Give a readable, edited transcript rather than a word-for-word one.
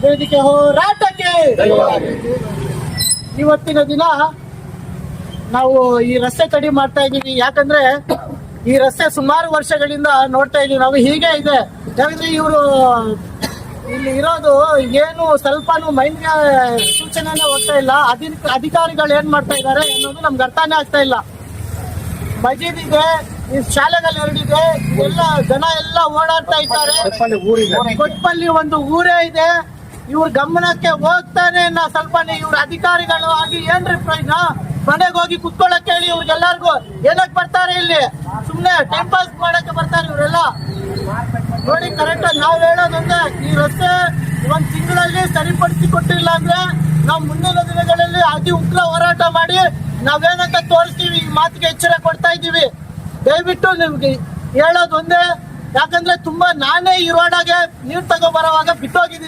ವೇದಿಕೆ ಹೋರಾಟಕ್ಕೆ ಇವತ್ತಿನ ದಿನ ನಾವು ಈ ರಸ್ತೆ ತಡೆ ಮಾಡ್ತಾ ಇದೀವಿ. ಯಾಕಂದ್ರೆ ಈ ರಸ್ತೆ ಸುಮಾರು ವರ್ಷಗಳಿಂದ ನೋಡ್ತಾ ಇದೀವಿ ನಾವು, ಹೀಗೆ ಇದೆ. ಯಾಕಂದ್ರೆ ಇವರು ಇಲ್ಲಿ ಇರೋದು ಏನು ಸ್ವಲ್ಪನೂ ಮೈಂಡ್ಗೆ ಸೂಚನೆನೇ ಹೋಗ್ತಾ ಇಲ್ಲ. ಅಧಿಕಾರಿಗಳು ಏನ್ ಮಾಡ್ತಾ ಇದ್ದಾರೆ ಅನ್ನೋದು ನಮ್ಗೆ ಅರ್ಥನೇ ಆಗ್ತಾ ಇಲ್ಲ. ಮಜೀದ್ ಇದೆ, ಈ ಶಾಲೆಗಳು ಎರಡಿದೆ, ಎಲ್ಲ ಜನ ಎಲ್ಲ ಓಡಾಡ್ತಾ ಇದ್ದಾರೆ. ಕೊಟ್ಪಲ್ಲಿ ಒಂದು ಊರೇ ಇದೆ. ಇವ್ರ ಗಮನಕ್ಕೆ ಹೋಗ್ತಾನೆ ಸ್ವಲ್ಪ ಇವ್ರ ಅಧಿಕಾರಿಗಳು ಆಗಿ ಏನ್ರಿ ಪ್ರಯೋಜನ? ಮನೆಗೆ ಹೋಗಿ ಕುತ್ಕೊಳ್ಳಕ್ ಹೇಳಿ ಇವ್ರಿಗೆಲ್ಲರಿಗೂ. ಏನಕ್ಕೆ ಬರ್ತಾರೆ ಇಲ್ಲಿ? ಸುಮ್ನೆ ಟೈಮ್ ಪಾಸ್ ಮಾಡಕ್ಕೆ ಬರ್ತಾರೆ ಇವರೆಲ್ಲ. ನೋಡಿ, ಕರೆಕ್ಟ್ ನಾವ್ ಹೇಳೋದಂದ್ರೆ ಈ ರಸ್ತೆ ಒಂದ್ ತಿಂಗಳಲ್ಲಿ ಸರಿಪಡಿಸಿ ಕೊಟ್ಟಿಲ್ಲ ಅಂದ್ರೆ ನಾವು ಮುಂದಿನ ದಿನಗಳಲ್ಲಿ ಅತಿ ಉಗ್ರ ಹೋರಾಟ ಮಾಡಿ ನಾವೇನಂತ ತೋರಿಸ್ತೀವಿ. ಈ ಮಾತಿಗೆ ಎಚ್ಚರ ಕೊಡ್ತಾ ಇದ್ದೀವಿ. ದಯವಿಟ್ಟು ನಿಮ್ಗೆ ಹೇಳೋದು ಒಂದೇ, ಯಾಕಂದ್ರೆ ತುಂಬಾ ನಾನೇ ಈ ರೋಡಾಗೆ ನೀರ್ ತಗೋ ಬರೋವಾಗ ಬಿಟ್ಟೋಗಿದ್ದೀನಿ.